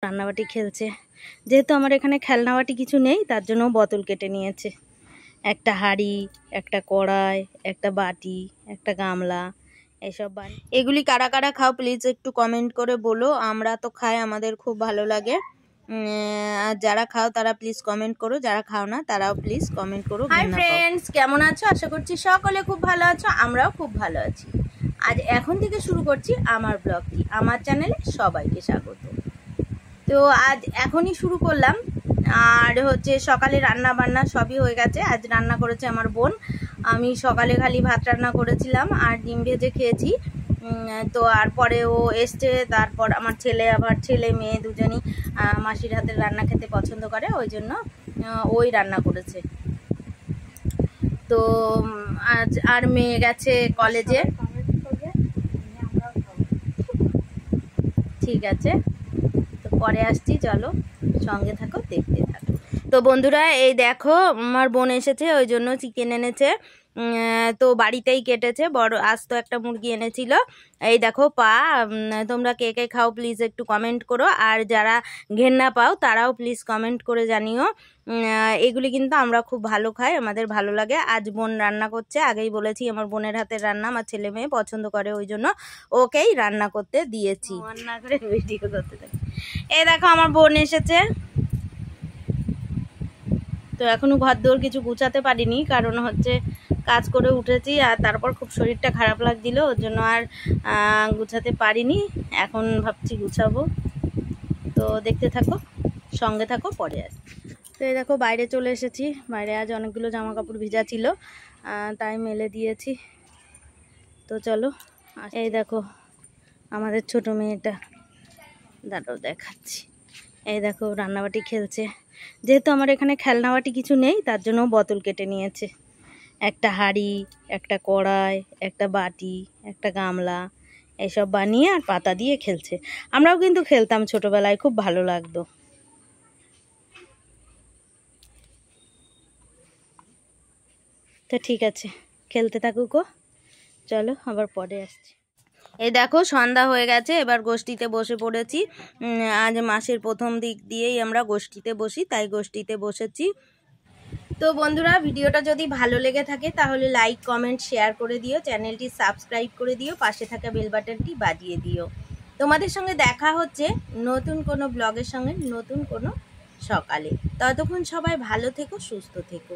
রান্নাবাটি খেলছে। যেহেতু আমার এখানে খেলনাবাটি কিছু নেই, তার জন্য বোতল কেটে নিয়েছে। একটা হাঁড়ি, একটা কড়াই, একটা বাটি, একটা গামলা, এসব এগুলি কারা কারা খাও প্লিজ একটু কমেন্ট করে বলো। আমরা তো খাই, আমাদের খুব ভালো লাগে। আর যারা খাও তারা প্লিজ কমেন্ট করো, যারা খাও না তারাও প্লিজ কমেন্ট করো। হাই ফ্রেন্ডস, কেমন আছো? আশা করছি সকলে খুব ভালো আছো, আমরাও খুব ভালো আছি। আজ এখন থেকে শুরু করছি আমার ব্লগটি। আমার চ্যানেলে সবাইকে স্বাগত। তো আজ এখনই শুরু করলাম। আর হচ্ছে সকালে রান্না বান্না সবই হয়ে গেছে। আজ রান্না করেছে আমার বোন। আমি সকালে খালি ভাত রান্না করেছিলাম আর ডিম ভেজে খেয়েছি। তো আর পরে ও এসছে, তারপর আমার ছেলে মেয়ে দুজনই মাসির হাতের রান্না খেতে পছন্দ করে, ওই জন্য ওই রান্না করেছে। তো আজ আর মেয়ে গেছে কলেজে। ঠিক আছে, তো পরে আসছি, চলো সঙ্গে থাকো, দেখতে থাকো। তো বন্ধুরা এই দেখো আমার বোন এসেছে, ওই জন্য চিকেন এনেছে। তো বাড়িতেই কেটেছে, বড় আস্ত একটা মুরগি এনেছিল। এই দেখো পা। তোমরা কে কে খাও প্লিজ একটু কমেন্ট করো, আর যারা ঘেন্না পাও তারাও প্লিজ কমেন্ট করে জানিও। এগুলি কিন্তু আমরা খুব ভালো খাই, আমাদের ভালো লাগে। আজ বোন রান্না করছে, আগেই বলেছি আমার বোনের হাতের রান্না আমার ছেলে মেয়ে পছন্দ করে, ওই জন্য ওকেই রান্না করতে দিয়েছি। রান্না করে ভিডিও করতে থাকি। এই দেখো আমার বোন এসেছে। তো এখনো ঘর দৌড় কিছু গুছাতে পারিনি, কারণ হচ্ছে কাজ করে উঠেছি আর তারপর খুব শরীরটা খারাপ লাগছিল, ওর জন্য আর গুছাতে পারিনি। এখন ভাবছি গুছাবো। তো দেখতে থাকো, সঙ্গে থাকো, পরে আসি। তো এই দেখো বাইরে চলে এসেছি। বাইরে আজ অনেকগুলো জামা কাপড় ভিজা ছিল, তাই মেলে দিয়েছি। তো চলো, এই দেখো আমাদের ছোট মেয়েটা, দাঁড়াও দেখাচ্ছি। এই দেখো রান্নাবাটি খেলছে। যেহেতু আমার এখানে খেলনাবাটি কিছু নেই, তার জন্য বোতল কেটে নিয়েছে। একটা হাঁড়ি, একটা কড়াই, একটা বাটি, একটা গামলা, এসব বানিয়ে আর পাতা দিয়ে খেলছে। আমরাও কিন্তু খেলতাম ছোটবেলায়, খুব ভালো লাগতো। তো ঠিক আছে, খেলতে থাকুক, চলো আবার পরে আসছি। এই দেখো সন্ধ্যা হয়ে গেছে, এবার গোষ্ঠীতে বসে পড়েছি। আজ মাসের প্রথম দিক দিয়েই আমরা গোষ্ঠীতে বসি, তাই গোষ্ঠীতে বসেছি। তো বন্ধুরা ভিডিওটা যদি ভালো লেগে থাকে তাহলে লাইক কমেন্ট শেয়ার করে দিও, চ্যানেলটি সাবস্ক্রাইব করে দিও, পাশে থাকা বেল বাটনটি বাজিয়ে দিও। তোমাদের সঙ্গে দেখা হচ্ছে নতুন কোনো ব্লগের সঙ্গে, নতুন কোনো সকালে। ততক্ষণ সবাই ভালো থেকো, সুস্থ থেকো।